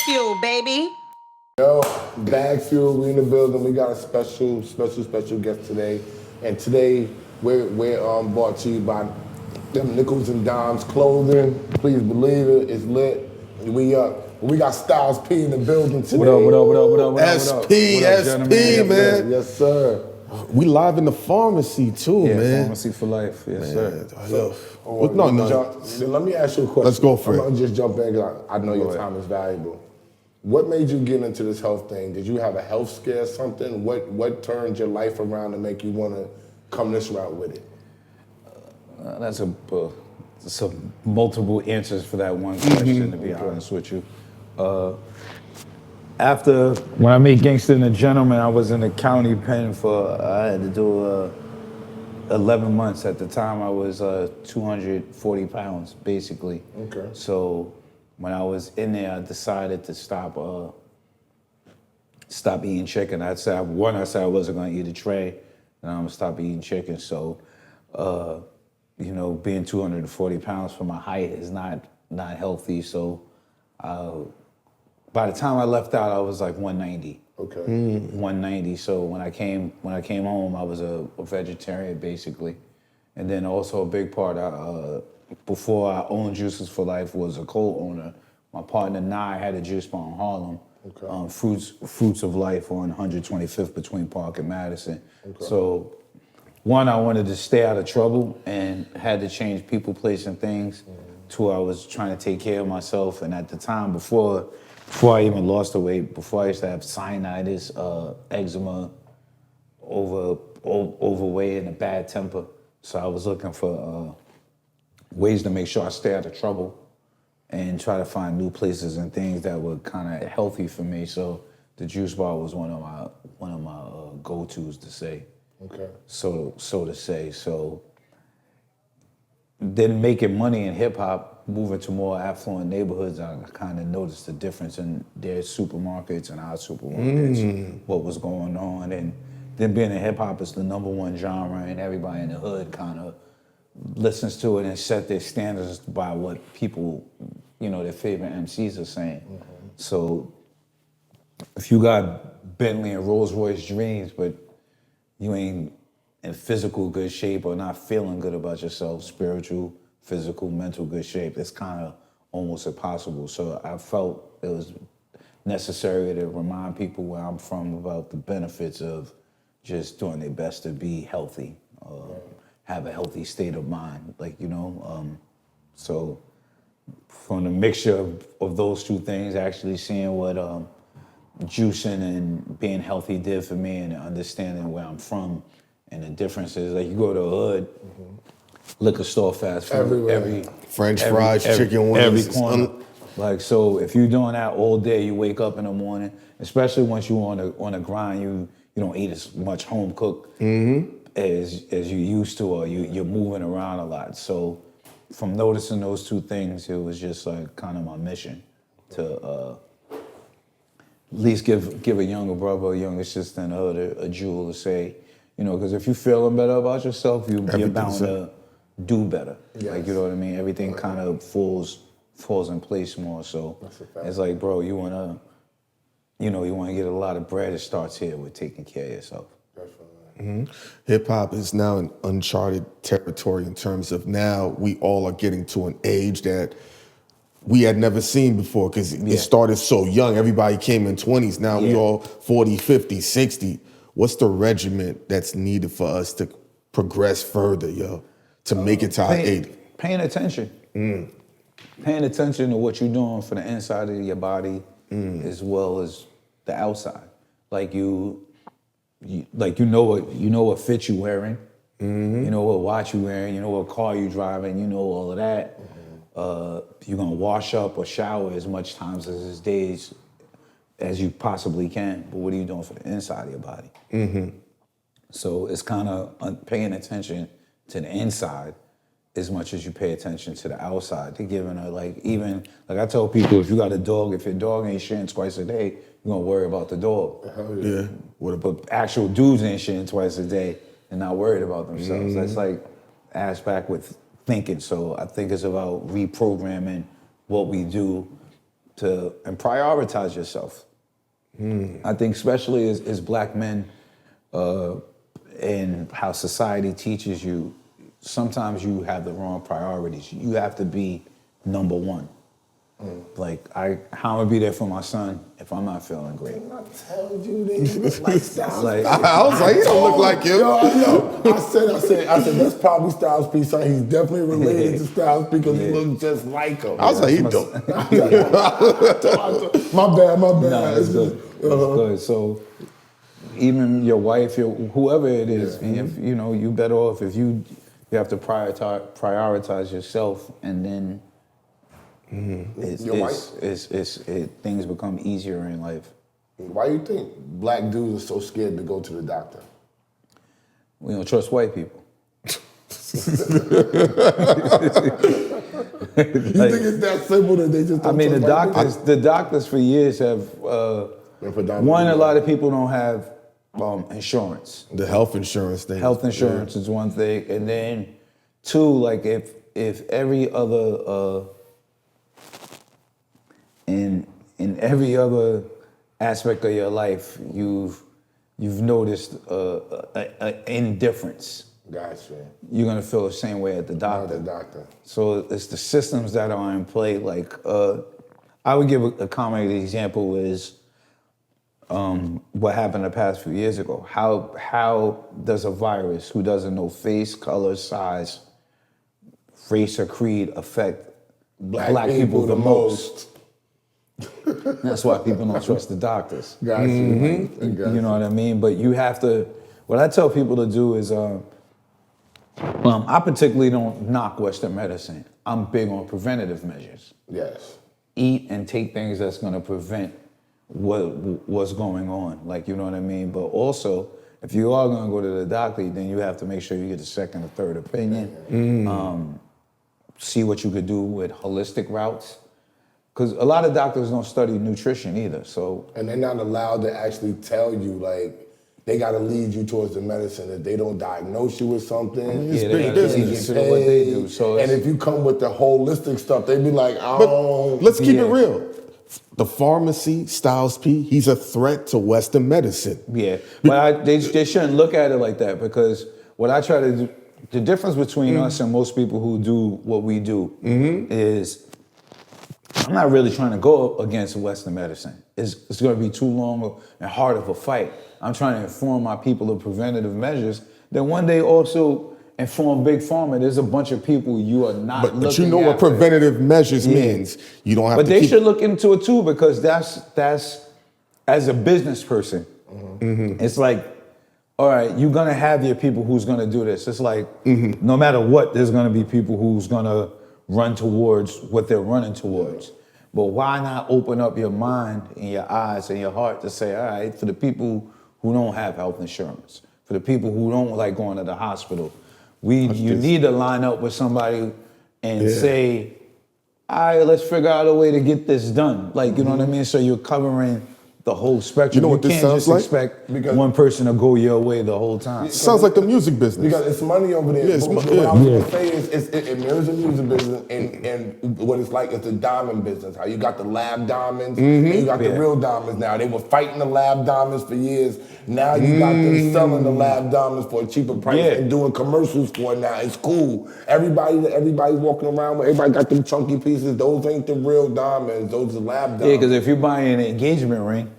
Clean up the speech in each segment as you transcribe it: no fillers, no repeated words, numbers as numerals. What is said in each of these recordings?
BagFuel, baby. Yo, BagFuel, we in the building. We got a special guest today, and today we're brought to you by them Nickels and Dimes Clothing. Please believe it, it's lit. We got Styles P in the building today. What up? SP, man. Yes, sir. We live in the pharmacy too, man. Pharmacy for life, yes, sir. Let me ask you a question. Let's go for it. I'm gonna just jump in because I know your time is valuable. What made you get into this health thing? Did you have a health scare or something? What turned your life around to make you want to come this route with it? That's a multiple answers for that one question, to be honest with you. After, when I made Gangsta and a Gentleman, I was in the county pen I had to do 11 months. At the time, I was 240 pounds, basically. Okay. So when I was in there, I decided to stop eating chicken. I said I wasn't gonna eat a tray, and I'm gonna stop eating chicken. So, being 240 pounds for my height is not healthy. So, by the time I left out, I was like 190. Okay. 190. So when I came home, I was a vegetarian basically, and then also a big part. Before I owned Juices for Life, was a co-owner. My partner Nye had a juice bar in Harlem. Okay. Fruits of Life on 125th between Park and Madison. Okay. So, one, I wanted to stay out of trouble and had to change people, place, and things. Two, I was trying to take care of myself, and at the time before I even lost the weight, before I used to have sinusitis, eczema, overweight, and a bad temper. So I was looking for ways to make sure I stay out of trouble and try to find new places and things that were kind of healthy for me. So the juice bar was one of my go-tos to say. Okay. So to say. So then making money in hip hop, moving to more affluent neighborhoods, I kind of noticed the difference in their supermarkets and our supermarkets, what was going on. And then being in hip hop is the #1 genre, and everybody in the hood kind of listens to it and set their standards by what people, their favorite MCs are saying. So if you got Bentley and Rolls Royce dreams, but you ain't in physical good shape or not feeling good about yourself, spiritual, physical, mental good shape, it's kind of almost impossible. So I felt it was necessary to remind people where I'm from about the benefits of just doing their best to be healthy, have a healthy state of mind, so from the mixture of those two things, actually seeing what juicing and being healthy did for me and understanding where I'm from and the differences. Like you go to a hood, liquor store, fast food, every French fries, chicken wings, every corner. Like, so if you're doing that all day, you wake up in the morning, especially once you're on a grind, you don't eat as much home cooked as you used to, or you're moving around a lot. So from noticing those two things, it was just like kind of my mission to at least give a younger brother or younger sister in the hood a jewel to say, because if you're feeling better about yourself, you're bound to do better. Yes. Like, you know what I mean? Everything kind of falls in place more. So it's like, bro, you wanna get a lot of bread. It starts here with taking care of yourself. Hip hop is now in uncharted territory in terms of now we all are getting to an age that we had never seen before because it started so young. Everybody came in 20s. Now we all 40, 50, 60. What's the regimen that's needed for us to progress further, to make it to our 80? Paying attention. Paying attention to what you're doing for the inside of your body as well as the outside. Like you know what fit you wearing, you know what watch you wearing, you know what car you driving, you know all of that. You're gonna wash up or shower as much times as days as you possibly can. But what are you doing for the inside of your body? So it's kind of paying attention to the inside as much as you pay attention to the outside. They're giving her like I tell people, if you got a dog, if your dog ain't shitting twice a day, you're gonna worry about the dog. Yeah. But actual dudes ain't shitting twice a day and not worried about themselves. That's like ass back with thinking. So I think it's about reprogramming what we do and prioritize yourself. I think especially as black men, and how society teaches you, sometimes you have the wrong priorities. You have to be number one. Like, how I'm gonna be there for my son if I'm not feeling great? I told you that you look like Styles. Like, I was like, he don't look like him. Yo, I said, that's probably Styles P. Son. He's definitely related to Styles P because he looks just like him. I was like, he don't. My bad. no, it's good. It's good. So even your wife, whoever it is, and if you better off if you have to prioritize yourself, and then things become easier in life. Why do you think black dudes are so scared to go to the doctor? We don't trust white people. You think it's that simple that they just don't trust white people? The doctors for years have, one, a lot of people don't have insurance. The health insurance thing. Health insurance is one thing. And then two, like if every other, in every other aspect of your life, you've noticed indifference. Gotcha. You're gonna feel the same way at the doctor. So it's the systems that are in play. Like I would give a common example is what happened the past few years ago. How does a virus who doesn't know face, color, size, race, or creed affect black people the most? That's why people don't trust the doctors. Gotcha. You know what I mean? But you have to, what I tell people to do is, I particularly don't knock Western medicine. I'm big on preventative measures. Yes. Eat and take things that's gonna prevent what's going on. Like, you know what I mean? But also, if you are gonna go to the doctor, then you have to make sure you get a second or third opinion. See what you could do with holistic routes. Because a lot of doctors don't study nutrition either, so. And they're not allowed to actually tell you, like, they got to lead you towards the medicine. If they don't diagnose you with something, it's big business. What they do. So and if you come with the holistic stuff, they be like, oh. But let's keep it real. The pharmacy, Styles P, he's a threat to Western medicine. Yeah, but they shouldn't look at it like that, because what I try to do, the difference between us and most people who do what we do is, I'm not really trying to go against Western medicine. It's going to be too long and hard of a fight. I'm trying to inform my people of preventative measures. Then one day also inform Big Pharma. There's a bunch of people you are not looking at. But you know what preventative measures means. You don't have but to they should look into it too, because that's as a business person, it's like, all right, you're going to have your people who's going to do this. It's like, no matter what, there's going to be people who's going to run towards what they're running towards. But why not open up your mind and your eyes and your heart to say, all right, for the people who don't have health insurance, for the people who don't like going to the hospital, you need to line up with somebody and say, all right, let's figure out a way to get this done. Like, you know what I mean? So you're covering the whole spectrum. You know what this sounds like? Expect one person to go your way the whole time. It sounds like the music business. Because it's money over there. Yeah, What I was going to say is it mirrors the music business, and what it's like is the diamond business. How you got the lab diamonds, and you got the real diamonds now. They were fighting the lab diamonds for years. Now you got them selling the lab diamonds for a cheaper price and doing commercials for it now. It's cool. Everybody's walking around with, everybody got them chunky pieces. Those ain't the real diamonds. Those are lab diamonds. Yeah, because if you're buying an engagement ring,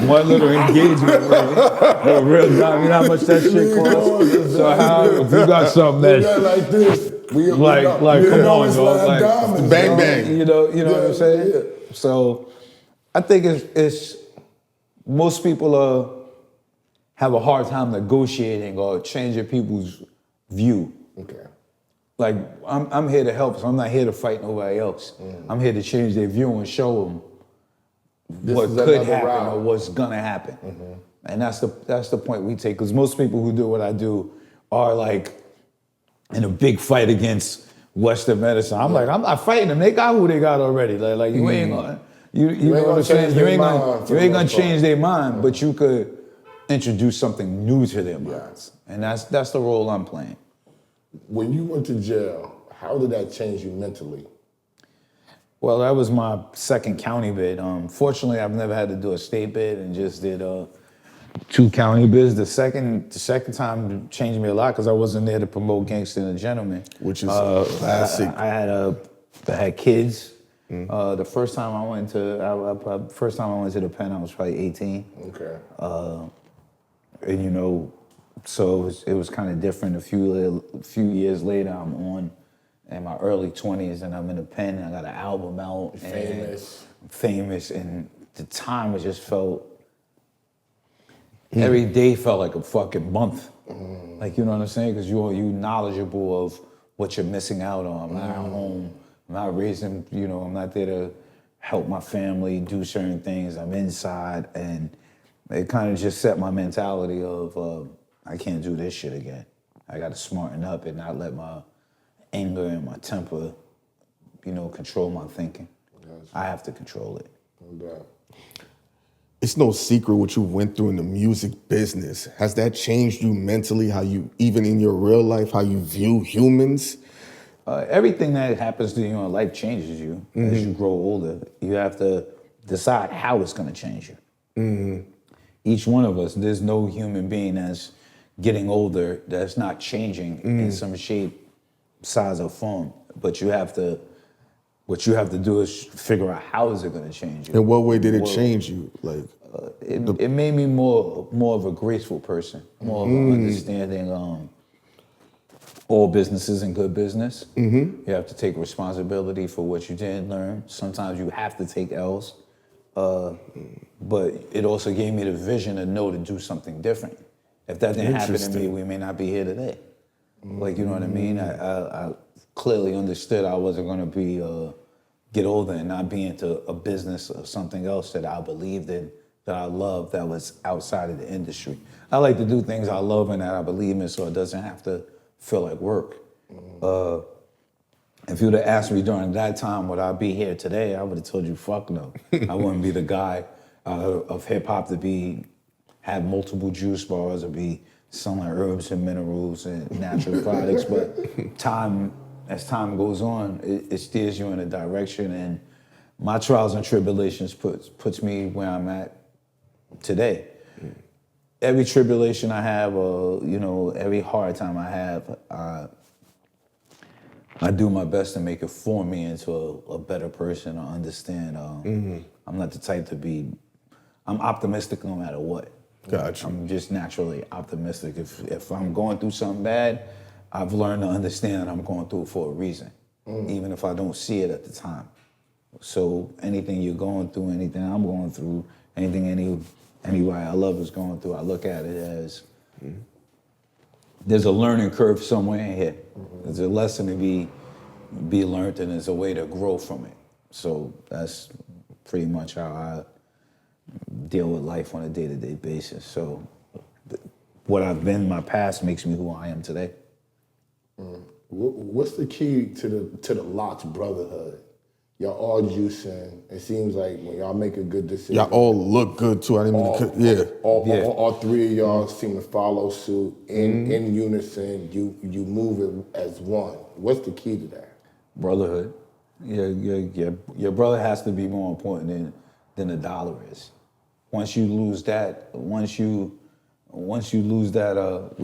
one little engagement ring, a real diamond, you know how much that shit costs? So how, if you got something that's like this, come on, dog, diamonds, bang bang. You know what I'm saying? Yeah. So I think it's most people have a hard time negotiating or changing people's view. Okay. Like, I'm here to help, so I'm not here to fight nobody else. I'm here to change their view and show them what could happen or what's gonna happen. And that's the point we take, because most people who do what I do are like in a big fight against Western medicine. I'm like, I'm not fighting them. They got who they got already. Like you ain't gonna, you know what I'm saying? You ain't gonna change their mind, but you could introduce something new to their minds. And that's the role I'm playing. When you went to jail, how did that change you mentally? Well, that was my second county bid. Fortunately, I've never had to do a state bid and just did 2 county bids. The second time changed me a lot because I wasn't there to promote Gangsta and the Gentleman. Which is classic. I had kids. The first time I went to the pen, I was probably 18. Okay. And you know, so it was kind of different. A few years later, I'm on in my early 20s, and I'm in the pen. And I got an album out. Famous. And I'm famous, and the time it just felt. Every day felt like a fucking month. Like, you know what I'm saying? Because you knowledgeable of what you're missing out on. I'm not at home. I'm not raising. I'm not there to help my family do certain things. I'm inside, and it kind of just set my mentality of I can't do this shit again. I got to smarten up and not let my anger and my temper, control my thinking. I have to control it. No doubt. It's no secret what you went through in the music business. Has that changed you mentally, how you, even in your real life, how you view humans? Everything that happens to you in life changes you as you grow older. You have to decide how it's going to change you. Each one of us, there's no human being that's getting older that's not changing in some shape, size, or form. But what you have to do is figure out how is it going to change you. In what way did it change you? Like, it made me more of a graceful person, more of an understanding. All businesses in good business. You have to take responsibility for what you didn't learn. Sometimes you have to take L's, but it also gave me the vision to know to do something different. If that didn't happen to me, we may not be here today. Like, you know what I mean? I clearly understood I wasn't going to be get older and not be into a business or something else that I believed in, that I loved, that was outside of the industry. I like to do things I love and that I believe in, so it doesn't have to feel like work. If you would have asked me during that time, would I be here today? I would have told you, fuck no. I wouldn't be the guy of hip hop to have multiple juice bars or be selling herbs and minerals and natural products. But as time goes on, it steers you in a direction, and my trials and tribulations puts me where I'm at today. Every tribulation I have, every hard time I have, I do my best to make it form me into a better person. I understand. I'm not the type to be. I'm optimistic no matter what. Gotcha. I'm just naturally optimistic. If I'm going through something bad, I've learned to understand that I'm going through it for a reason, even if I don't see it at the time. So anything you're going through, anything I'm going through, anything anybody I love is going through, I look at it as there's a learning curve somewhere in here. There's a lesson to be learned, and there's a way to grow from it. So that's pretty much how I deal with life on a day-to-day basis. So what I've been in my past makes me who I am today. What's the key to the LOX brotherhood? Y'all all juicing. It seems like when y'all make a good decision, y'all all look good too. I didn't mean to, all three of y'all seem to follow suit in unison. You move it as one. What's the key to that? Brotherhood. Your brother has to be more important than a dollar is. Once you lose that, we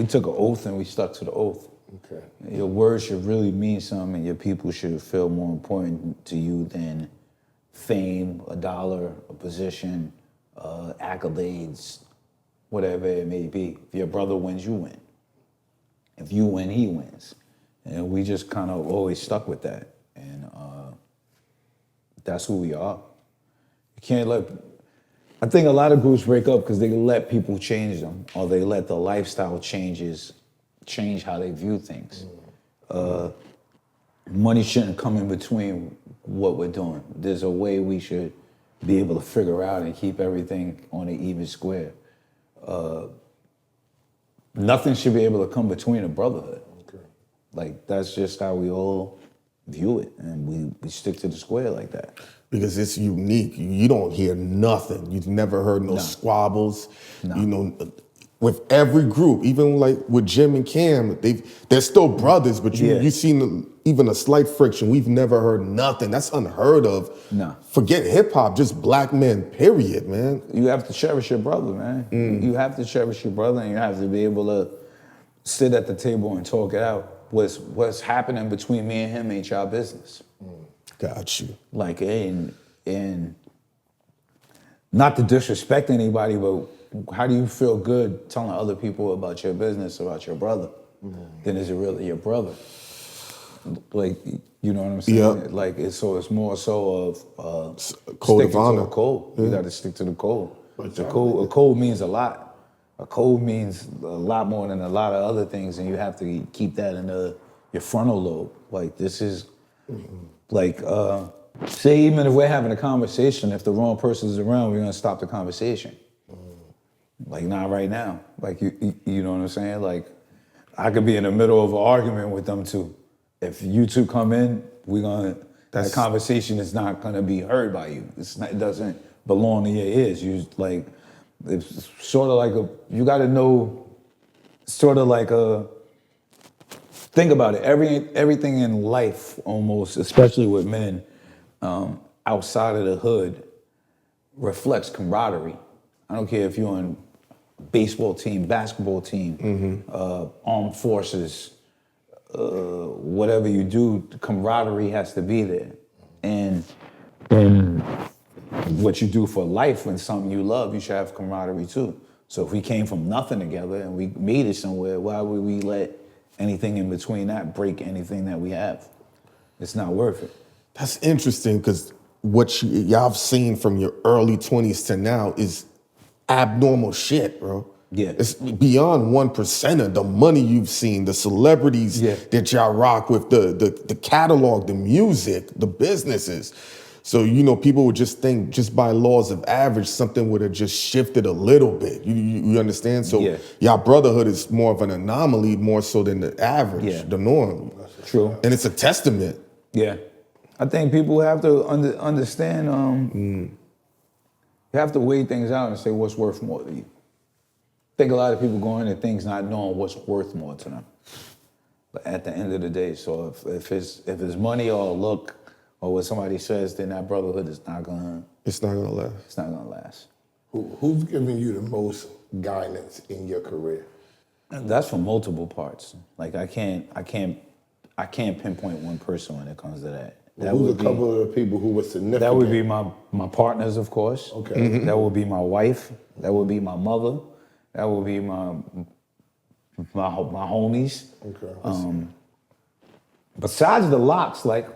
took an oath and we stuck to the oath. Okay. Your words should really mean something, and your people should feel more important to you than fame, a dollar, a position, accolades, whatever it may be. If your brother wins, you win. If you win, he wins. And we just kind of always stuck with that. And that's who we are. You can't I think a lot of groups break up because they let people change them, or they let the lifestyle change how they view things. Money shouldn't come in between what we're doing. There's a way we should be able to figure out and keep everything on an even square. Nothing should be able to come between a brotherhood. Okay. Like, that's just how we all view it, and we stick to the square like that. Because it's unique. You don't hear nothing. You've never heard no squabbles. No. with every group, even like with Jim and Cam, they're still brothers, but Yeah. you seen even a slight friction. We've never heard nothing. That's unheard of. No. Forget hip hop, just black men, period, man. You have to cherish your brother, man. You have to cherish your brother, and you have to be able to sit at the table and talk it out. What's happening between me and him ain't y'all business. Got you. Like, and not to disrespect anybody, but how do you feel good telling other people about your business, about your brother? Then is it really your brother? Like, you know what I'm saying? Yeah. Like, it's more so of Code of sticking to honor. a code. You got to stick to the code. But A code means a lot. A code means a lot more than a lot of other things, and you have to keep that in your frontal lobe. Like, this is like, say even if we're having a conversation, if the wrong person's around, we're gonna stop the conversation. Like, not right now. Like, you know what I'm saying? Like, I could be in the middle of an argument with them two. If you two come in, that conversation is not gonna be heard by you. It doesn't belong to your ears. It's sort of like you gotta know, sort of like think about it. Everything in life, almost, especially with men, outside of the hood, reflects camaraderie. I don't care if you're on a baseball team, basketball team, armed forces, whatever you do, the camaraderie has to be there. And what you do for life and something you love, you should have camaraderie too. So if we came from nothing together and we made it somewhere, why would we let anything in between that break anything that we have? It's not worth it. That's interesting because what y'all have seen from your early 20s to now is abnormal shit, bro. Yeah. It's beyond 1%. The money you've seen, the celebrities that y'all rock with, the catalog, the music, the businesses. So, people would just think just by laws of average, something would have just shifted a little bit. You understand? So y'all brotherhood is more of an anomaly, more so than the average, the norm. True. And it's a testament. Yeah. I think people have to understand, you have to weigh things out and say what's worth more to you. I think a lot of people go into things not knowing what's worth more to them. But at the end of the day, so if it's money or look or what somebody says, then that brotherhood is not gonna. It's not gonna last. It's not gonna last. Who's giving you the most guidance in your career? And that's from multiple parts. Like I can't pinpoint one person when it comes to that. Who's a couple of the people who were significant? That would be my partners, of course. Okay. That would be my wife. That would be my mother. That would be my homies. Okay. Besides the LOX, like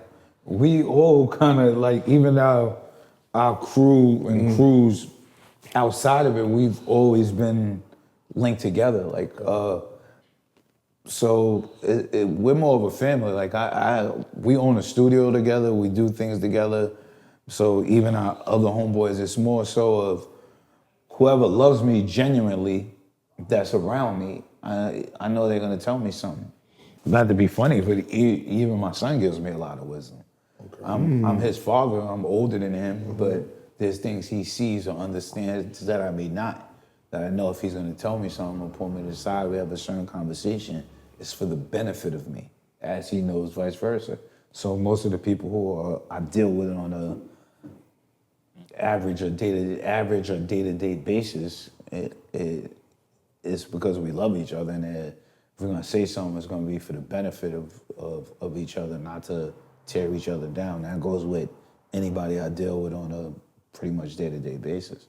we all kind of like, even our crew and crews outside of it, we've always been linked together. Like, so we're more of a family. Like we own a studio together. We do things together. So even our other homeboys, it's more so of whoever loves me genuinely, that's around me. I know they're gonna tell me something. Not to be funny, but even my son gives me a lot of wisdom. Okay. I'm his father. I'm older than him, but there's things he sees or understands that I may not. That I know if he's gonna tell me something or pull me to the side, we have a certain conversation, it's for the benefit of me, as he knows vice versa. So most of the people who I deal with on a average or day-to-day basis, it's because we love each other, and if we're gonna say something, it's gonna be for the benefit of each other, not to tear each other down. That goes with anybody I deal with on a pretty much day-to-day basis.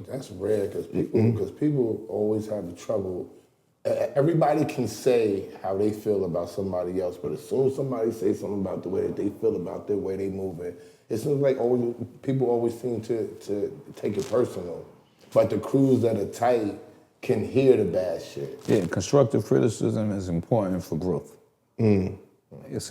That's rare because people always have the trouble. Everybody can say how they feel about somebody else, but as soon as somebody says something about the way that they feel about the way they move it seems like people always seem to take it personal. But the crews that are tight can hear the bad shit. Yeah, constructive criticism is important for growth. It's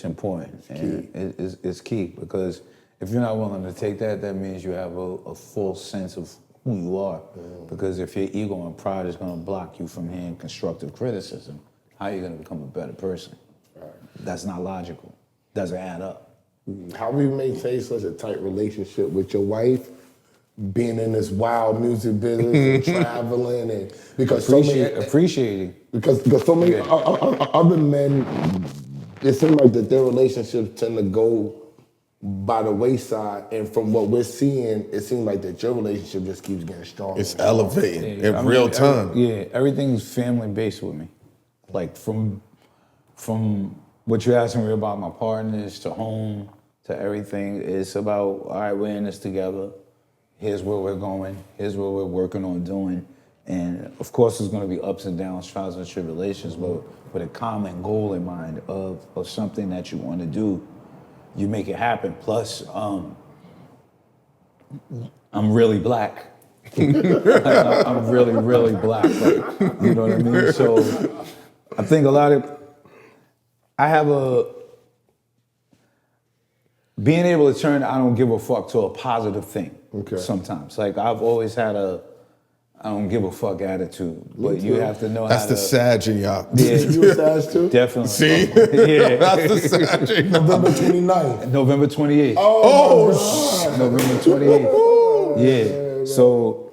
important. It's key because if you're not willing to take that, that means you have a full sense of who you are. Because if your ego and pride is going to block you from hearing constructive criticism, how are you going to become a better person? Right. That's not logical. Doesn't add up. How we maintain such a tight relationship with your wife, being in this wild music business and traveling and because so many appreciating. because so many other men, it seems like that their relationships tend to go by the wayside, and from what we're seeing, it seems like that your relationship just keeps getting stronger. It's elevating in real time. Everything's family based with me. Like from what you're asking me about my partners to home to everything, it's about, all right, we're in this together. Here's where we're going. Here's what we're working on doing. And of course, there's going to be ups and downs, trials and tribulations, but with a common goal in mind of something that you want to do, you make it happen. Plus, I'm really black. I'm really, really black. Like, you know what I mean? So I think being able to turn I don't give a fuck to a positive thing sometimes. Like I've always had I don't give a fuck attitude, but you have to know That's how the to... Sag in y'all. Yeah, you a Sag too? Definitely. See? Yeah. That's the Sag in y'all. November 29th. November 28th. Oh, November 28th. Yeah. So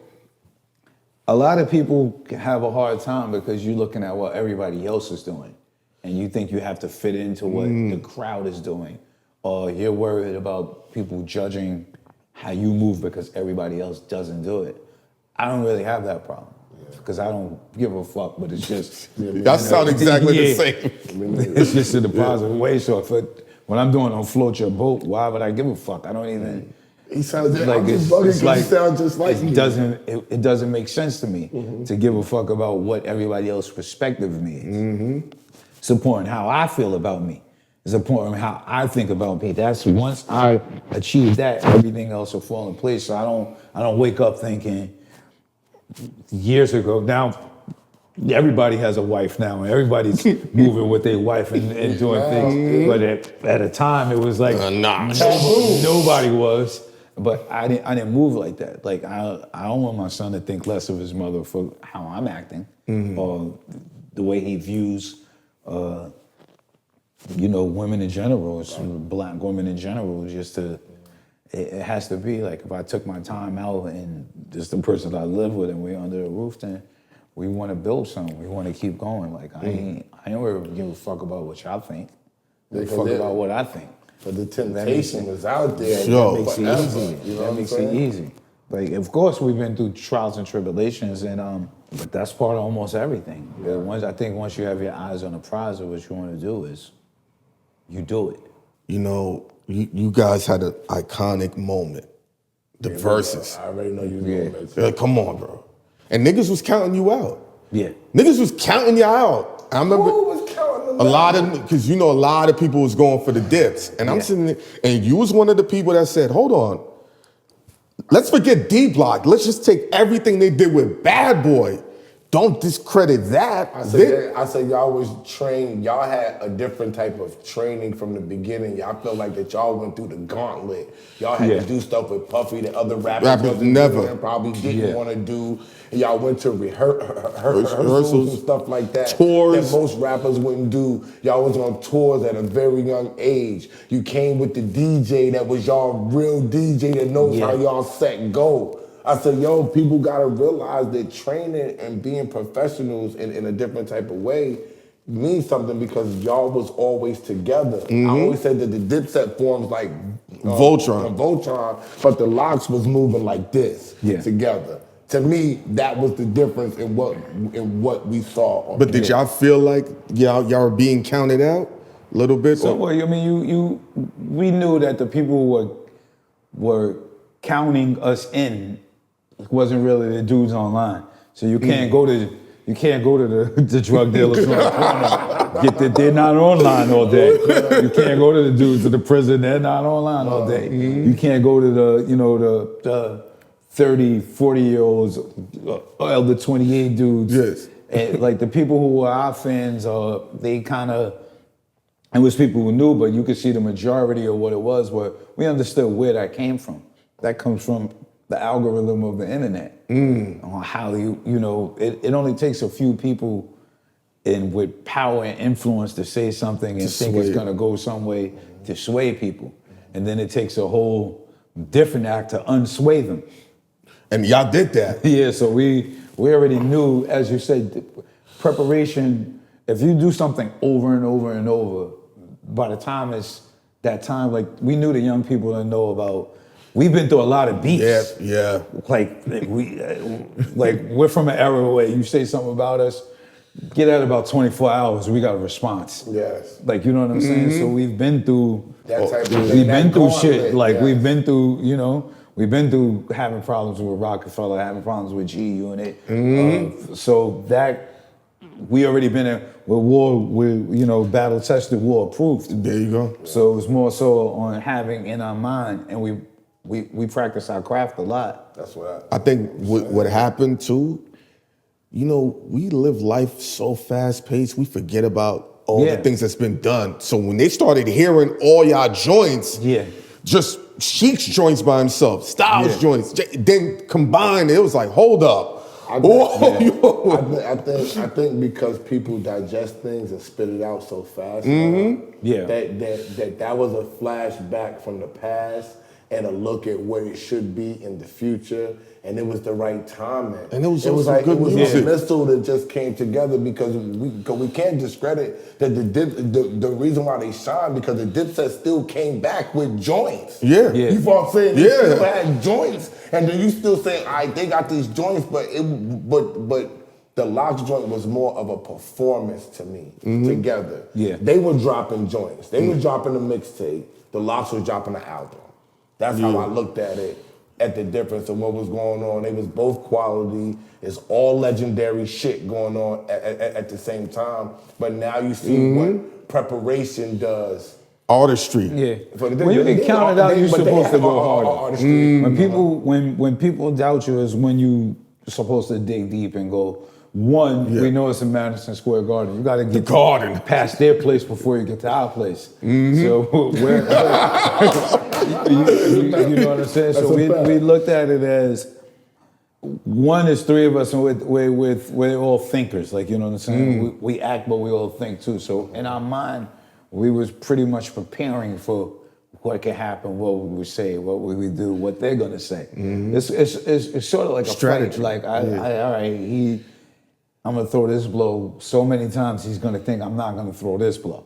a lot of people have a hard time because you're looking at what everybody else is doing and you think you have to fit into what the crowd is doing, or you're worried about people judging how you move because everybody else doesn't do it. I don't really have that problem because I don't give a fuck, but it's just... Y'all sound exactly the same. It's just in a positive way. So when I'm doing on Float Your Boat, why would I give a fuck? I don't even... He sounds like I'm just bugging because he sounds just like you. It doesn't make sense to me to give a fuck about what everybody else's perspective of me is. It's important how I feel about me. It's important how I think about me. That's once I achieve that, everything else will fall in place. So I don't wake up thinking years ago. Now everybody has a wife now, and everybody's moving with their wife and doing things. But at a time, it was like nobody was. But I didn't move like that. Like I don't want my son to think less of his mother for how I'm acting or the way he views, women in general, black women in general. It has to be like if I took my time out and just the person I live with and we're under a roof, then we want to build something. We want to keep going. Like I ain't really give a fuck about what y'all think. I fuck about what I think. But the temptation is out there. Sure. That makes it easy. That makes it easy. Like, of course, we've been through trials and tribulations, but that's part of almost everything. I think once you have your eyes on the prize of what you want to do is, you do it. You know, you guys had an iconic moment. The verses. I already know you was going to come on, bro. And niggas was counting you out. Yeah. Niggas was counting you out. I remember Who was counting them a lot of, because a lot of people was going for the dips. And I'm sitting there, and you was one of the people that said, hold on, let's forget D-Block. Let's just take everything they did with Bad Boy. Don't discredit that. I said y'all was trained, y'all had a different type of training from the beginning. Y'all felt like that y'all went through the gauntlet. Y'all had to do stuff with Puffy that other rappers wasn't never doing and probably didn't want to do. And y'all went to rehearsals and stuff like that. Tours. That most rappers wouldn't do. Y'all was on tours at a very young age. You came with the DJ that was y'all real DJ that knows how y'all set go. I said, people gotta realize that training and being professionals in a different type of way means something because y'all was always together. I always said that the Dipset forms like Voltron, but the LOX was moving like this together. To me, that was the difference in what we saw. But did y'all feel like y'all were being counted out a little bit? So, well, I mean, we knew that the people who were counting us in wasn't really the dudes online. So you can't go to the drug dealers on the corner. They're not online all day. You can't go to the dudes at the prison. They're not online all day. You can't go to the 30, 40-year-olds, the 28 dudes. Yes. And like the people who were our fans, they kind of, it was people who knew, but you could see the majority of what it was where we understood where that came from. That comes from the algorithm of the internet. On how it only takes a few people with power and influence to say something and think it's gonna go some way to sway people. And then it takes a whole different act to unsway them. And y'all did that. Yeah, so we already knew, as you said, preparation. If you do something over and over and over, by the time it's that time, like we knew the young people didn't know about. We've been through a lot of beats. Yeah. Like we're from an era where you say something about us, get out about 24 hours, we got a response. Yes. Like, you know what I'm saying? So we've been through. That type of We've thing, been that through gauntlet, shit. Like yes. we've been through, we've been through having problems with Rockefeller, having problems with G Unit. So that we already been with war, with battle tested, war approved. There you go. So it was more so on having in our mind, and we practice our craft a lot. That's what I think what happened too, we live life so fast paced, we forget about all the things that's been done. So when they started hearing all y'all joints, just Sheik's joints by himself, Styles joints, then combined, it was like, hold up. I think because people digest things and spit it out so fast, that was a flashback from the past and a look at what it should be in the future, and it was the right timing. And it was good music. A missile that just came together because we can't discredit that the reason why they shined, because the Dipset still came back with joints. Yeah. You know what I'm saying? They still had joints, and then you still saying, all right, they got these joints, but the LOX joint was more of a performance to me together. Yeah. They were dropping joints. They were dropping a mixtape. The LOX was dropping an album. That's how I looked at it, at the difference of what was going on. They was both quality. It's all legendary shit going on at the same time. But now you see what preparation does. Artistry. Yeah. When you get counted out, you're supposed to go harder. Artistry. When people doubt you is when you supposed to dig deep and go, we know it's in Madison Square Garden. You got to get past their place before you get to our place. So you know what I'm saying? So we looked at it as one is three of us, and we're all thinkers. Like, you know what I'm saying? We act, but we all think too. So in our mind, we was pretty much preparing for what could happen, what we would say, what we would do, what they're gonna say. It's sort of like a strategy. Like all right, I'm gonna throw this blow so many times he's gonna think I'm not gonna throw this blow,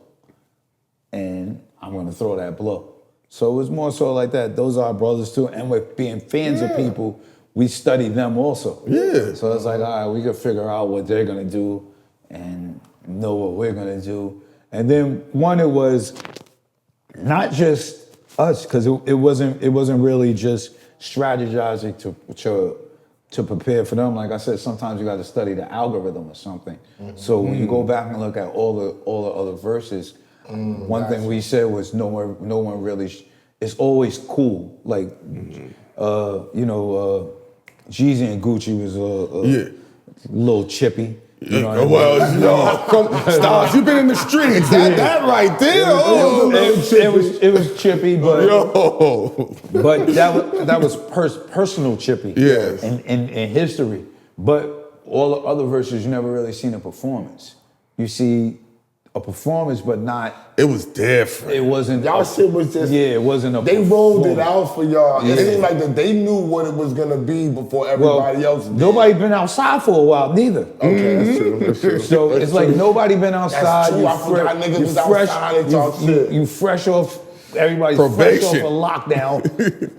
and I'm gonna throw that blow. So it was more so like that. Those are our brothers too, and with being fans of people, we study them also. Yeah. So it's like, all right, we can figure out what they're gonna do and know what we're gonna do. And then it was not just us, because it wasn't really just strategizing to prepare for them. Like I said, sometimes you got to study the algorithm or something. So when you go back and look at all the other verses, one thing we said was no one really. It's always cool. Like Jeezy and Gucci was a little chippy. You know Styles, you've been in the streets. That right there. It was chippy, but that was personal chippy. Yes. In history. But all the other verses, you never really seen a performance. You see a performance, but not. It was different. It wasn't. Y'all shit was just. Yeah, it wasn't a. They rolled it out for y'all. Yeah. It seemed like that they knew what it was gonna be before everybody else did. Nobody been outside for a while, neither. Okay, that's true. That's true. So that's it's true. like nobody been outside. That's true. I forgot niggas was outside and talk shit. You fresh off. Everybody's Probation. fresh off a lockdown.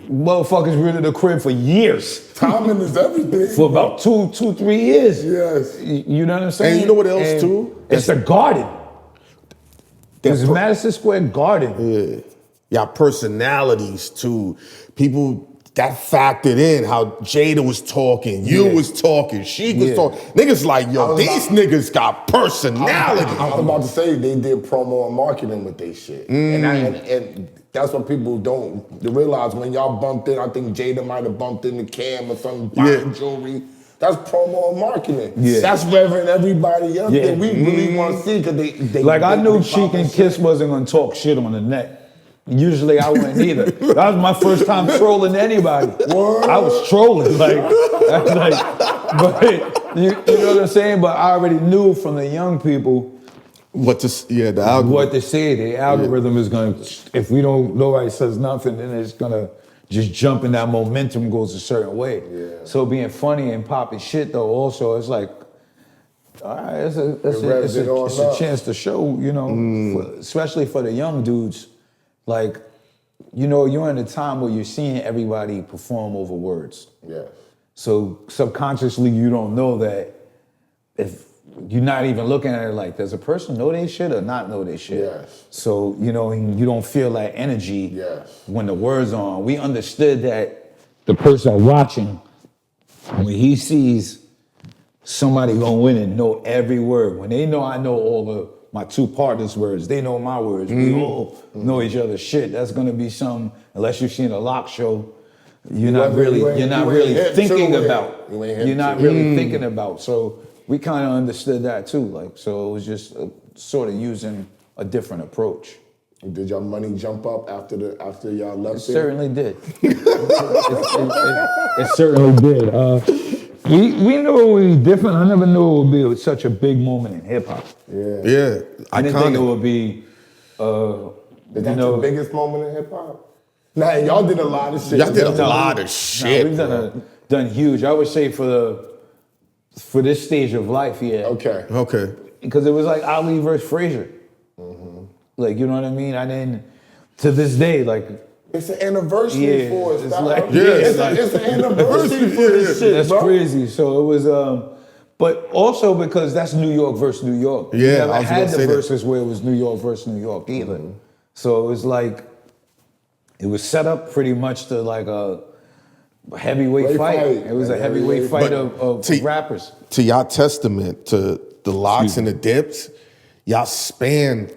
Motherfuckers been in the crib for years. Timing is everything. For about 2-3 years. Yes. You know what I'm saying? And you know what else too? It's the Garden. It's Madison Square Garden. Y'all personalities too. People that factored in how Jada was talking, you was talking, she was talking. Niggas like, these niggas got personality. I was about to say they did promo and marketing with their shit. And that's what people don't realize. When y'all bumped in, I think Jada might have bumped into Cam or something, buying jewelry. That's promo and marketing. Yeah. That's Reverend everybody else that we really want to see, because they like I knew Cheek and Kiss wasn't gonna talk shit on the net. Usually I wouldn't either. That was my first time trolling anybody. Word. I was trolling, but you know what I'm saying? But I already knew from the young people the algorithm. What to say. The algorithm is gonna, if nobody says nothing, then it's gonna just jumping, that momentum goes a certain way. Yeah. So being funny and popping shit though, also it's like, all right, it's revs it on a up. chance to show, you know, especially for the young dudes, like, you know, you're in a time where you're seeing everybody perform over words. Yeah. So subconsciously, you don't know that if you're not even looking at it like, does a person know their shit or not know their shit? Yes. So, you know, you don't feel that energy Yes. when the word's on. We understood that the person watching, when he sees somebody gonna win and know every word, when they know I know all of my two partners' words, they know my words, we all know each other's shit, that's gonna be some, unless you've seen a LOX show, you're not really thinking about. You're not really thinking about. So we kind of understood that too. Like, so it was just sort of using a different approach. Did your money jump up after y'all left? It certainly did. It certainly did. We knew it would be different. I never knew it would be such a big moment in hip hop. Yeah. I didn't think it would be. Is that the biggest moment in hip hop? Nah, y'all did a lot of shit. Y'all did a lot of shit. We've done huge. I would say for this stage of life, yeah. Okay. Because it was like Ali versus Frazier. Like, you know what I mean? I didn't, to this day, like. It's an anniversary for us. It's like, it's an anniversary for this shit, that's bro. crazy. So it was, but also because that's New York versus New York. Yeah, we never I was had gonna the say that. verses where it was New York versus New York either. So it was like, it was set up pretty much to like a heavyweight fight. It was a heavyweight fight But of rappers. To y'all testament to the LOX and the Dips, y'all span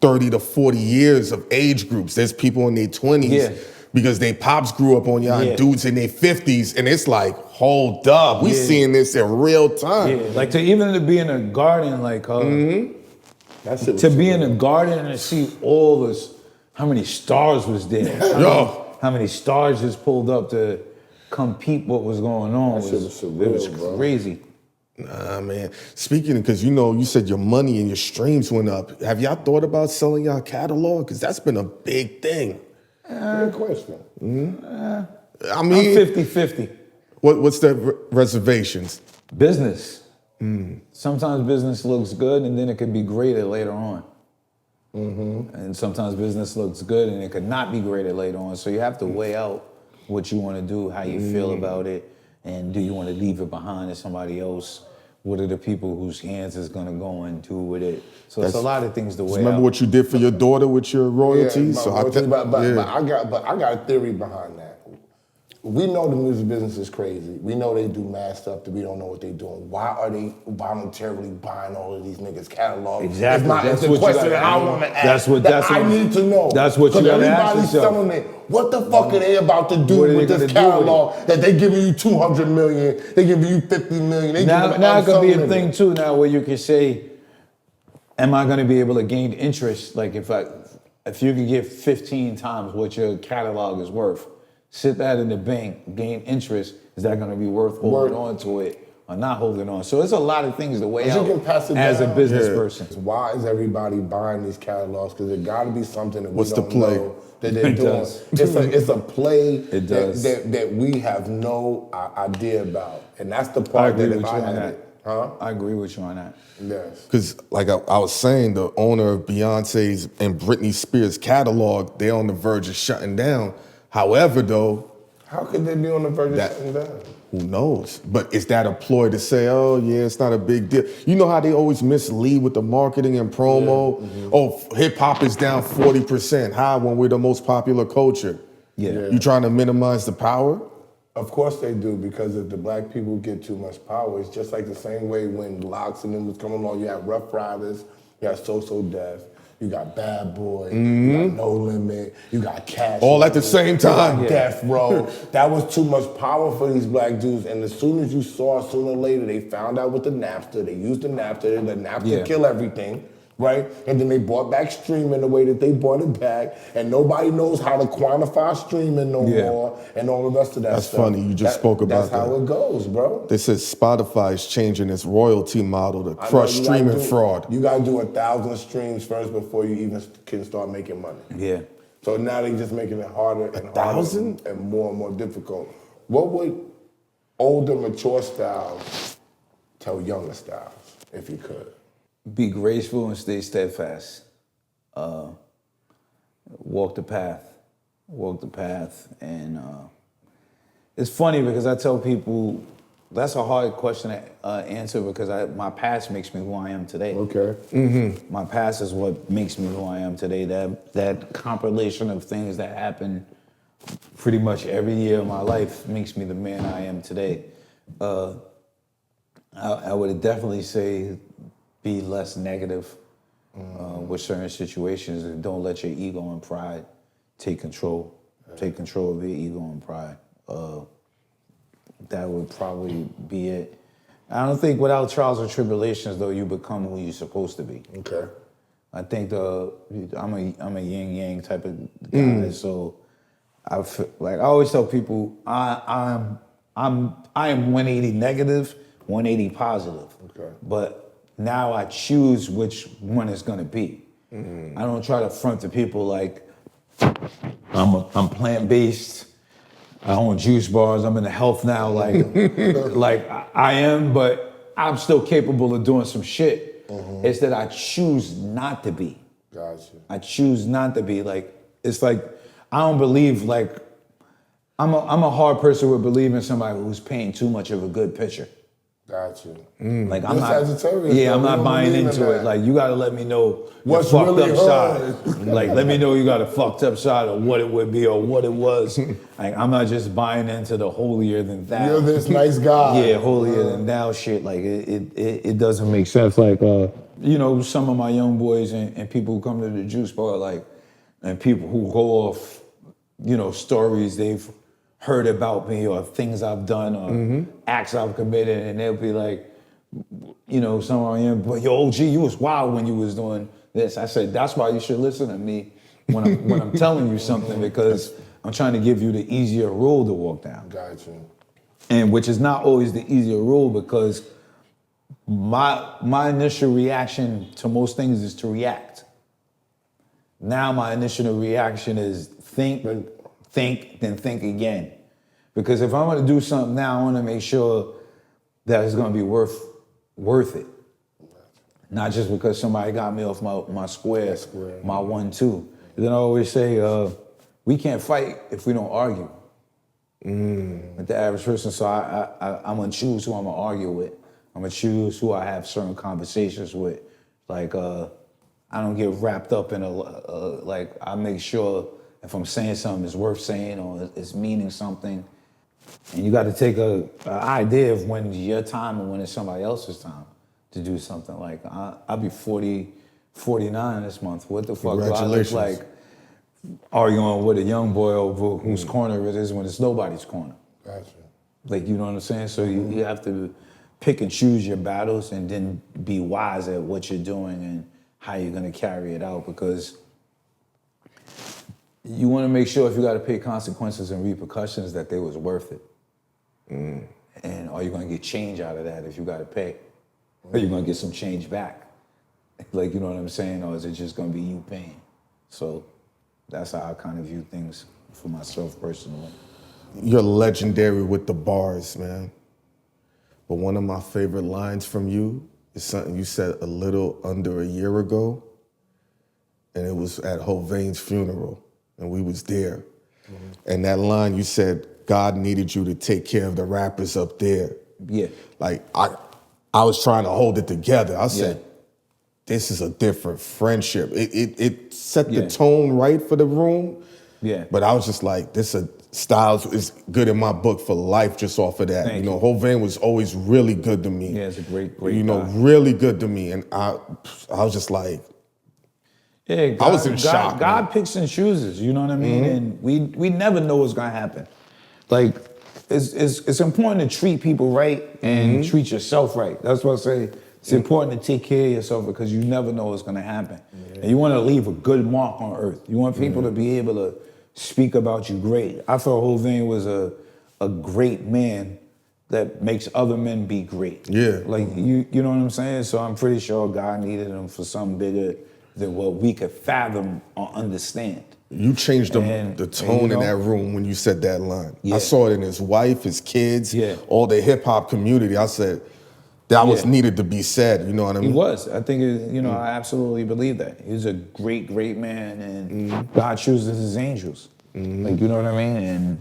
30 to 40 years of age groups. There's people in their 20s because they pops grew up on y'all and dudes in their 50s, and it's like, hold up, we seeing this in real time. Yeah, like to be in a garden, like to be in a garden and see all this, how many stars was there? How many stars just pulled up to come peep what was going on? That shit was surreal, it was bro. crazy. Nah, man. Speaking, because you said your money and your streams went up. Have y'all thought about selling y'all catalog? Because that's been a big thing. Good question. I mean, I'm 50-50. What's the reservations? Business. Sometimes business looks good and then it could be graded later on. And sometimes business looks good and it could not be graded later on. So you have to weigh out what you want to do, how you feel about it, and do you want to leave it behind to somebody else? What are the people whose hands is going to go and do with it? So it's a lot of things to weigh Remember out. what you did for your daughter with your royalties? But I got a theory behind that. We know the music business is crazy. We know they do mad stuff that we don't know what they're doing. Why are they voluntarily buying all of these niggas' catalogs? Exactly. It's the question that I want to ask. I need to know. That's what you gotta ask everybody's yourself. selling it. What the fuck are they about to do with this catalog that they giving you 200 million, they giving you 50 million? They Now it could be a million. thing too now where you can say, am I going to be able to gain interest? Like if you could get 15 times what your catalog is worth, sit that in the bank, gain interest, is that going to be worth holding on to it or not holding on? So there's a lot of things to weigh out as a business person. Why is everybody buying these catalogs? Because there got to be something that we What's the don't play? know that they're doing. does. It's a play It does. that we have no idea about. And that's the I part agree that with if you I on had that. it. Huh? I agree with you on that. Yes. Because, like I was saying, the owner of Beyonce's and Britney Spears' catalog, they're on the verge of shutting down. However, though, How could they be on the verge of shutting down? who knows? But is that a ploy to say, oh, yeah, it's not a big deal? You know how they always mislead with the marketing and promo? Oh, hip-hop is down 40%. How when we're the most popular culture? Yeah. You trying to minimize the power? Of course they do, because if the black people get too much power, it's just like the same way when LOX and them was coming along, you had Rough Riders, you had So Def, you got Bad Boy, you got No Limit, you got Cash. All at the same time. You got Death Row. That was too much power for these black dudes, and as soon as you saw, sooner or later, they found out with the Napster, they used the Napster kill everything. Right? And then they brought back streaming the way that they brought it back, and nobody knows how to quantify streaming no more, and all the rest of that That's stuff. funny, you just spoke about That's how it goes, bro. They said Spotify is changing its royalty model to crush You gotta streaming fraud. You gotta do 1,000 streams first before you even can start making money. Yeah. So now they're just making it harder and harder 1,000? and more difficult. What would older, mature styles tell younger styles, if you could? Be graceful and stay steadfast. Walk the path. Walk the path. And it's funny because I tell people, that's a hard question to answer because my past makes me who I am today. Okay. My past is what makes me who I am today. That compilation of things that happen pretty much every year of my life makes me the man I am today. I would definitely say be less negative with certain situations and don't let your ego and pride take control. Take control of your ego and pride. That would probably be it. I don't think without trials and tribulations, though, you become who you're supposed to be. Okay. I think I'm a yin yang type of guy, so I always tell people I am 180 negative, 180 positive. Okay. But now I choose which one it's gonna be. I don't try to front to people like I'm plant based. I own juice bars. I'm into health now, like I am, but I'm still capable of doing some shit. It's that I choose not to be. Gotcha. I choose not to be. Like it's like I don't believe like I'm a hard person who would believe in somebody who's painting too much of a good picture. Gotcha. Like I'm You're not. Sagittarius, Yeah, though. I'm We not don't buying believe in into it. that. Like you got to let me know What's your fucked really up side. hard. Like let me know you got a fucked up side of what it would be or what it was. Like I'm not just buying into the holier than thou. You're this nice guy. Yeah, holier than thou shit. Like it doesn't make sense. Like you know, some of my young boys and people who come to the juice bar, like, and people who go off, you know, stories they've heard about me or things I've done or acts I've committed, and they'll be like, you know, some of them, but yo, OG, you was wild when you was doing this. I said, that's why you should listen to me when I'm telling you something, because I'm trying to give you the easier road to walk down. Gotcha. And which is not always the easier rule, because my initial reaction to most things is to react. Now my initial reaction is think, then think again. Because if I'm gonna do something now, I wanna make sure that it's gonna be worth it. Not just because somebody got me off my square, my 1-2. Then I always say, we can't fight if we don't argue. With the average person, so I'm gonna choose who I'm gonna argue with. I'm gonna choose who I have certain conversations with. Like, I don't get wrapped up in like, I make sure if I'm saying something it's worth saying or it's meaning something. And you gotta take an idea of when it's your time and when it's somebody else's time to do something. Like, I'll be 49 this month. What the fuck do I look Congratulations. like arguing with a young boy over whose corner it is when it's nobody's corner? Gotcha. Like, you know what I'm saying? So you have to pick and choose your battles and then be wise at what you're doing and how you're gonna carry it out, because you wanna make sure if you gotta pay consequences and repercussions that they was worth it. And are you gonna get change out of that if you gotta pay? Are you gonna get some change back? Like, you know what I'm saying? Or is it just gonna be you paying? So that's how I kind of view things for myself personally. You're legendary with the bars, man. But one of my favorite lines from you is something you said a little under a year ago, and it was at Hovain's funeral, and we was there. And that line you said, God needed you to take care of the rappers up there. Yeah. Like, I was trying to hold it together. I said, this is a different friendship. It set the tone right for the room. Yeah. But I was just like, Styles is good in my book for life just off of that. Thank you know, Hovain was always really good to me. Yeah, it's a great You know, guy. really good to me. And I was just like, Yeah, God, I was in shock, God man. picks and chooses, you know what I mean? And we never know what's gonna happen. Like, it's important to treat people right and treat yourself right. That's what I say. It's important to take care of yourself because you never know what's gonna happen. And you wanna leave a good mark on earth. You want people to be able to speak about you great. I felt Hovain was a great man that makes other men be great. Yeah. Like, you know what I'm saying? So I'm pretty sure God needed him for something bigger than what we could fathom or understand. You changed And- the and, tone you in know, that room when you said that line. Yeah. I saw it in his wife, his kids, Yeah. all the hip hop community. I said that was Yeah. needed to be said. You know what I He mean? was. I think, I absolutely believe that. He's a great, great man, and God chooses his angels. Like, you know what I mean? And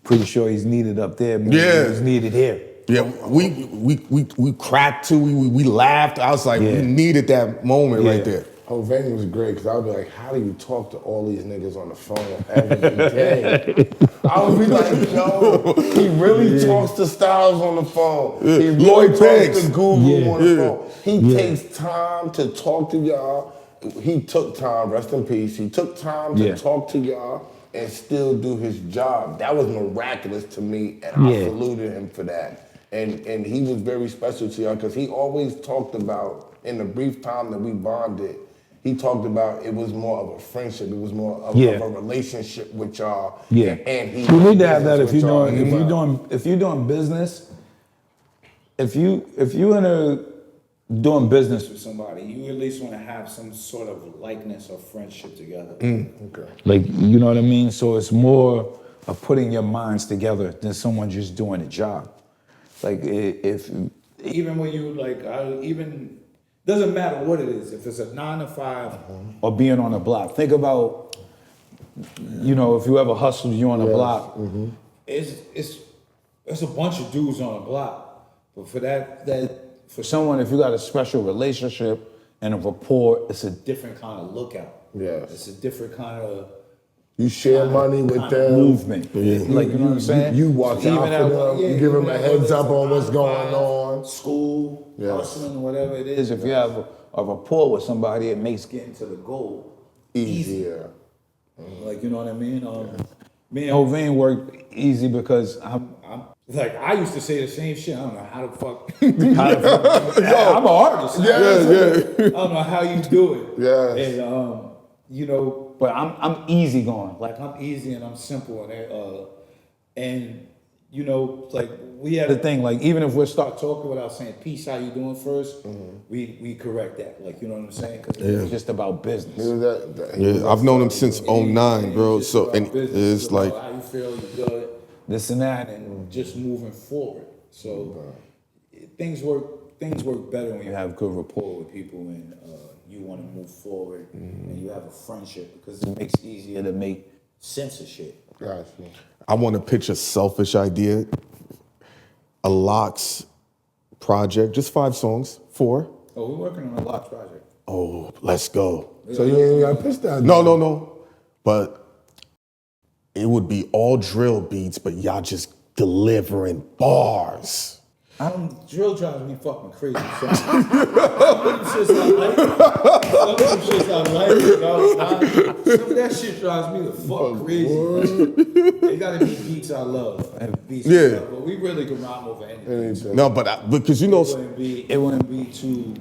pretty sure he's needed up there more Yeah. than he's needed here. Yeah, we cracked too. We laughed. I was like, we Yeah. needed that moment right Yeah. there. Hovain was great because I would be like, how do you talk to all these niggas on the phone every day? I would be like, yo, he really talks to Styles on the phone. He really Lloyd talks Banks. to Guru Yeah. on the phone. He Yeah. takes time to talk to y'all. He took time, rest in peace. He took time to Yeah. talk to y'all and still do his job. That was miraculous to me, and I Yeah. saluted him for that. And he was very special to y'all because he always talked about, in the brief time that we bonded, he talked about it was more of a friendship. It was more of a relationship with y'all. Yeah, And he you need to have that if business you're with y'all. if you're doing business. If you're doing business with somebody, you at least want to have some sort of likeness or friendship together. Okay. Like, you know what I mean? So it's more of putting your minds together than someone just doing a job. Like, if even when you doesn't matter what it is, if it's a 9 to 5 or being on a block. Think about, if you ever hustled, you on a block. It's a bunch of dudes on a block, but for someone, if you got a special relationship and a rapport, it's a different kind of lookout. Yes. It's a different kind of You share money with them. movement. Like, you know what I'm saying? You watch out for them. You give them a heads up on what's going on. School, Yes. hustling, whatever it is. If you have a rapport with somebody, it makes getting to the goal Easier. Like, you know what I mean? Me and Hovain work easy because I'm like, I used to say the same shit. I don't know how the fuck. I'm an artist. Yeah. I don't know how you do it. Yes. And but I'm easy going. Like, I'm easy and I'm simple and like, we had a thing, like, even if we start talking without saying peace, how you doing first, we correct that. Like, you know what I'm saying? Because it's just about business. Yeah, I've known him since '09, bro. It's So about and business. it's about like how you feel, you good, this and that, and just moving forward. So things work better when you have good rapport with people and you want to move forward and you have a friendship, because it makes it easier to make sense of shit. Gotcha. I want to pitch a selfish idea, a LOX project, just 5 songs, 4. Oh, we're working on a LOX project. Oh, let's go. So you ain't got pissed out. No. But it would be all drill beats, but y'all just delivering bars. Drill drives me fucking crazy. So. Some of them shits I like. Some of that shit drives me the fuck crazy. They gotta be beats I love and beats I love. But we really can rhyme over anything. No, but because It wouldn't be too.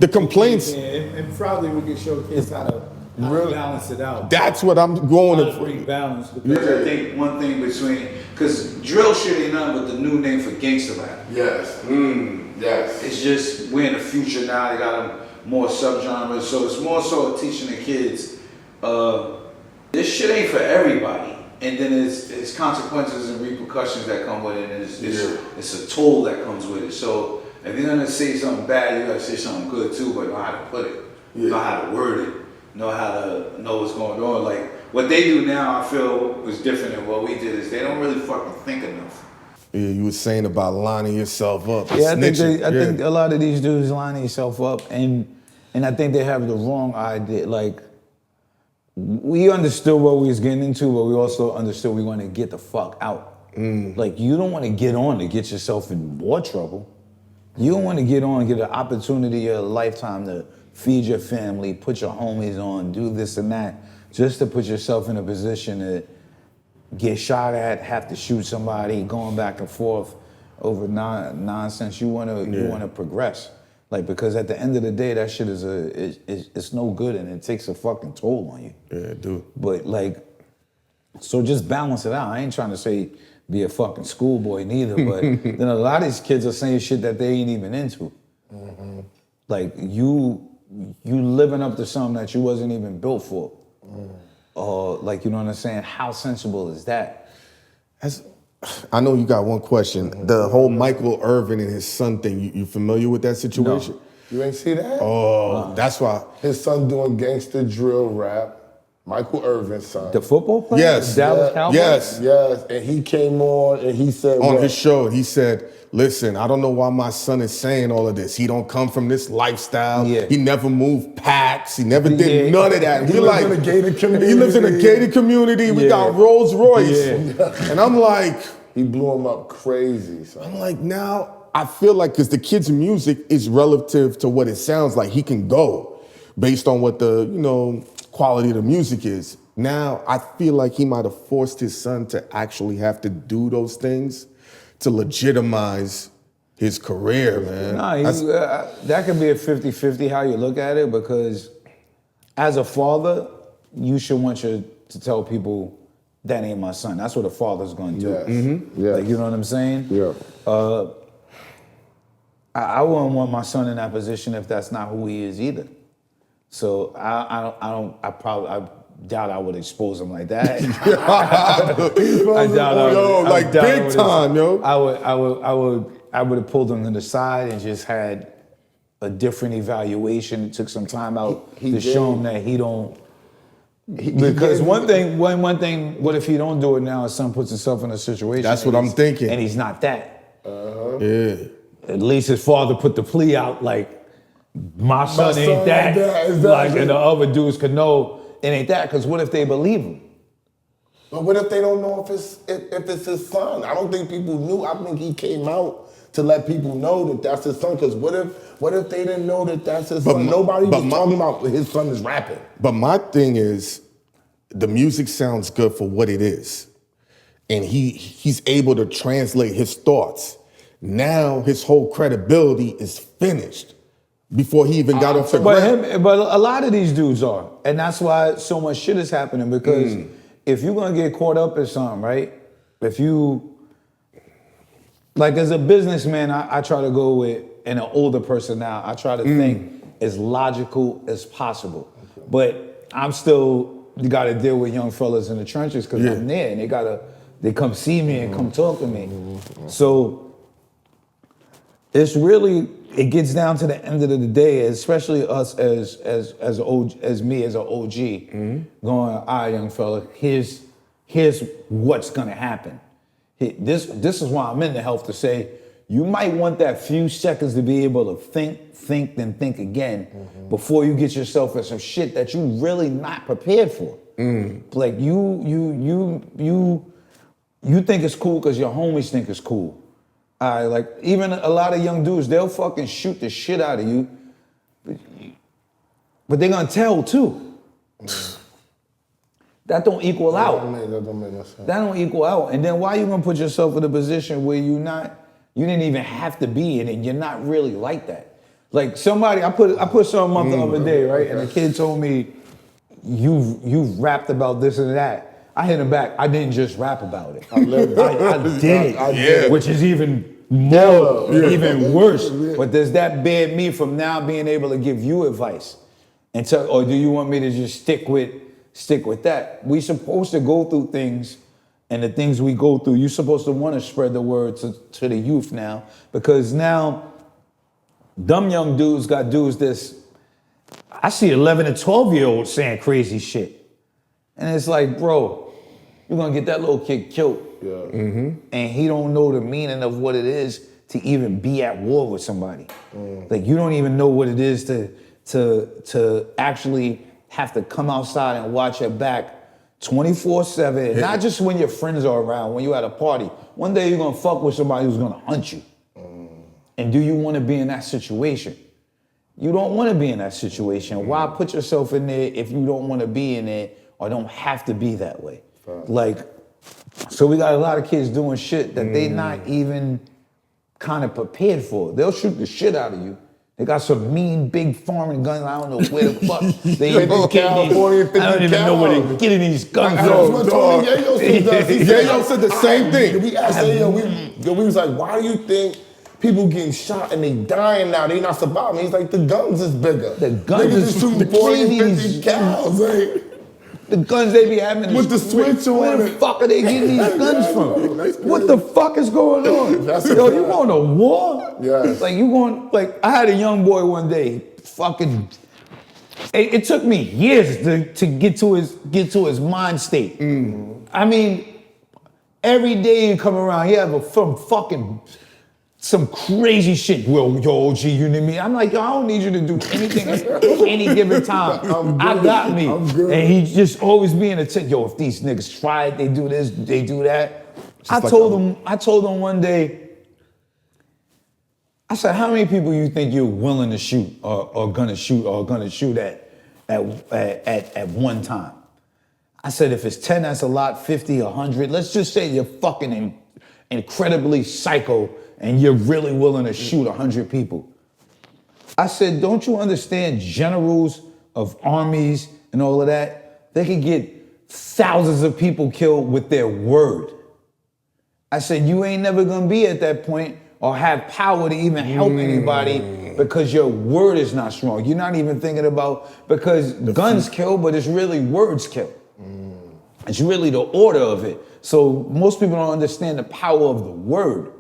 the complaints. And probably we could show kids how to balance it out. That's what I'm going How to bring balance. Because I think one thing because drill shit ain't nothing but the new name for gangster rap. Yes. Yes. It's just, we're in the future now, they got more subgenres, so it's more so teaching the kids, this shit ain't for everybody. And then it's consequences and repercussions that come with it, and it's a toll that comes with it. So if you're gonna say something bad, you gotta say something good too, but know how to put it, know how to word it, know how to know what's going on. Like, what they do now, I feel, was different than what we did, is they don't really fucking think enough. Yeah, you were saying about lining yourself up. Yeah, I think snitching. a lot of these dudes line themselves up, and I think they have the wrong idea. Like, we understood what we was getting into, but we also understood we want to get the fuck out. Like, you don't want to get on to get yourself in more trouble. You don't want to get on and get an opportunity of a lifetime to feed your family, put your homies on, do this and that, just to put yourself in a position to get shot at, have to shoot somebody, going back and forth over nonsense. You want to progress, like, because at the end of the day, that shit it's no good, and it takes a fucking toll on you. Yeah, dude. But like, so just balance it out. I ain't trying to say be a fucking schoolboy neither, but then a lot of these kids are saying shit that they ain't even into. Like, you living up to something that you wasn't even built for. Or like, you know what I'm saying? How sensible is that? I know you got one question. The whole Michael Irvin and his son thing, you familiar with that situation? No. You ain't see that? Oh, that's why. His son doing gangster drill rap. Michael Irvin's son. The football player? Yes. Dallas Cowboys? Yes. Yes, and he came on and he said On what? his show, he said, listen, I don't know why my son is saying all of this. He don't come from this lifestyle. Yeah. He never moved packs. He never did none of that. He We're lives in a gated community. He lives in a gated community. We Yeah. got Rolls Royce. Yeah. And I'm like, He blew him up crazy, son. I'm like, now I feel like, because the kid's music is relative to what it sounds like, he can go based on what the, quality of the music is. Now I feel like he might have forced his son to actually have to do those things to legitimize his career, man. Nah, that could be a 50-50 how you look at it, because as a father, you should want to tell people, that ain't my son. That's what a father's going to do. Yes. Yes. Like, you know what I'm saying? Yeah. I wouldn't want my son in that position if that's not who he is either. So I doubt I would expose him like that. Big time, yo. I would have pulled him to the side and just had a different evaluation. Took some time out to show him that he don't. Because one thing, what if he don't do it now? His son puts himself in a situation. That's what I'm thinking. And he's not that. Yeah. At least his father put the plea out like, my son son ain't that. exactly. Like, and the other dudes could know it ain't that. Because what if they believe him? But what if they don't know if it's his son? I don't think people knew. I think he came out to let people know that that's his son. Because what if they didn't know that that's his son? Nobody was talking about his son is rapping. But my thing is, the music sounds good for what it is. And he's able to translate his thoughts. Now his whole credibility is finished before he even got off the ground. But a lot of these dudes are. And that's why so much shit is happening. Because if you're going to get caught up in something, right? If you, like as a businessman, I try to go with, and an older person now, I try to think as logical as possible. But I'm still, you got to deal with young fellas in the trenches because I'm there and they come see me and come talk to me. So it's really, it gets down to the end of the day, especially us as me as an OG, going, all right, young fella, here's what's gonna happen. This is why I'm in the health to say, you might want that few seconds to be able to think, then think again before you get yourself in some shit that you really not prepared for. Like you think it's cool because your homies think it's cool. Like even a lot of young dudes, they'll fucking shoot the shit out of you, but they're gonna tell too. That don't equal out. That don't make no sense. That don't equal out. And then why you gonna put yourself in a position where you didn't even have to be in it, and you're not really like that. Like somebody, I put something up the other day, right? And the kid told me, you've rapped about this and that. I hit him back. I didn't just rap about it. I did it, which is even more, even worse. But does that ban me from now being able to give you advice? Or do you want me to just stick with that? We supposed to go through things, and the things we go through, you're supposed to want to spread the word to the youth now, because now dumb young dudes got dudes this. I see 11 and 12-year-olds saying crazy shit. And it's like, bro, you're gonna get that little kid killed. And he don't know the meaning of what it is to even be at war with somebody. Like you don't even know what it is to actually have to come outside and watch your back 24/7, not just when your friends are around, when you're at a party. One day you're gonna fuck with somebody who's gonna hunt you. And do you wanna be in that situation? You don't wanna be in that situation. Why put yourself in there if you don't wanna be in it or don't have to be that way? Like, so we got a lot of kids doing shit that they not even kind of prepared for. They'll shoot the shit out of you. They got some mean, big foreign guns. I don't know where the fuck they even getting these. I don't even know where they're getting these guns from. Yayo said the same thing. We asked Yayo, we was like, why do you think people getting shot and they dying now? They not surviving. He's like, the guns is bigger. The guns is shooting 40 and 50 cows. Like. The guns they be having With the switch on Where the it. fuck are they getting these guns from? What the fuck is going on? That's a Yo, fact. you going to war? Yes. Like you going, like I had a young boy one day, fucking, it took me years to get to his mind state. I mean, every day you come around, he have some crazy shit. Well, yo, OG, you know me. I'm like, yo, I don't need you to do anything at any given time. I got me. I'm good. And he just always being a yo, if these niggas try it, they do this, they do that. I like told him one day, I said, how many people you think you're willing to shoot or gonna shoot at one time? I said, if it's 10, that's a lot, 50, 100. Let's just say you're fucking incredibly psycho and you're really willing to shoot 100 people. I said, don't you understand generals of armies and all of that? They could get thousands of people killed with their word. I said, you ain't never gonna be at that point or have power to even help anybody because your word is not strong. You're not even thinking about, because guns kill, but it's really words kill. It's really the order of it. So most people don't understand the power of the word.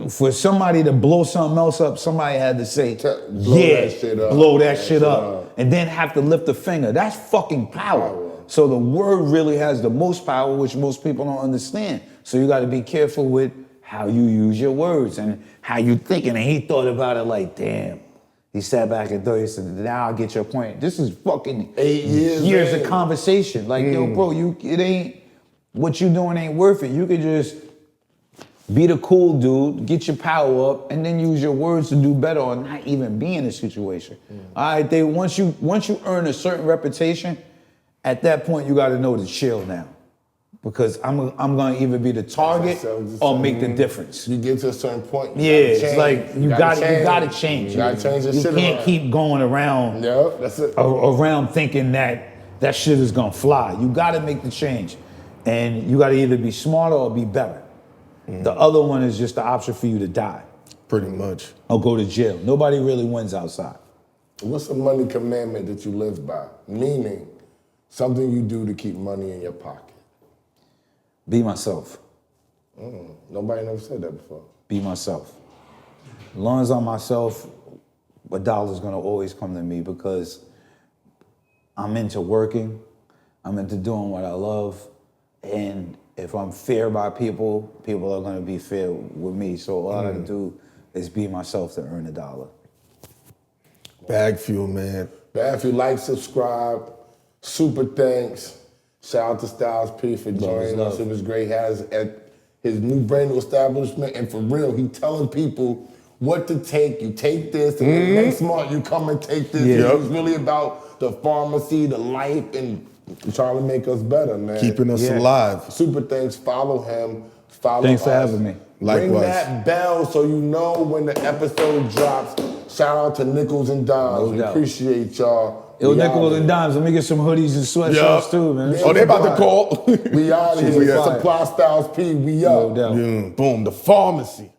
For somebody to blow something else up, somebody had to say, blow that shit up, and then have to lift a finger. That's fucking power. So the word really has the most power, which most people don't understand. So you got to be careful with how you use your words and how you thinking. And he thought about it like, damn. He sat back and thought, he said, now I get your point. This is fucking 8 years of conversation. Like, yo, bro, it ain't, what you doing ain't worth it. You could just be the cool dude, get your power up, and then use your words to do better or not even be in a situation. All right, once you earn a certain reputation, at that point you gotta know to chill now. Because I'm gonna either be the target or make the difference. You get to a certain point. It's like you gotta change. You gotta change your You shit can't around. keep going around That's it. around thinking that shit is gonna fly. You gotta make the change. And you gotta either be smarter or be better. The other one is just the option for you to die. Pretty much. Or go to jail. Nobody really wins outside. What's a money commandment that you live by? Meaning, something you do to keep money in your pocket. Be myself. Nobody never said that before. Be myself. As long as I'm myself, a dollar's gonna always come to me because I'm into working, I'm into doing what I love, and if I'm fair by people, people are gonna be fair with me. So all I gotta do is be myself to earn a dollar. BagFuel, man. If you like, subscribe. Super thanks. Shout out to Styles P for joining us. It was great. He has at his new brand new establishment, and for real, he telling people what to take. You take this, and then next month you come and take this. Yep. It's really about the pharmacy, the life, and trying to make us better, man. Keeping us alive. Super thanks. Follow him. Follow Thanks us. for having me. Likewise. Ring that bell so you know when the episode drops. Shout out to Nickels and Dimes. We doubt. appreciate y'all. Yo, We nickels outta and dimes. Let me get some hoodies and sweatshirts too, man. Yeah. Oh, they about to call. here. We out of Shit, here. we out. Supply Styles P. We up. No doubt. Boom, the pharmacy.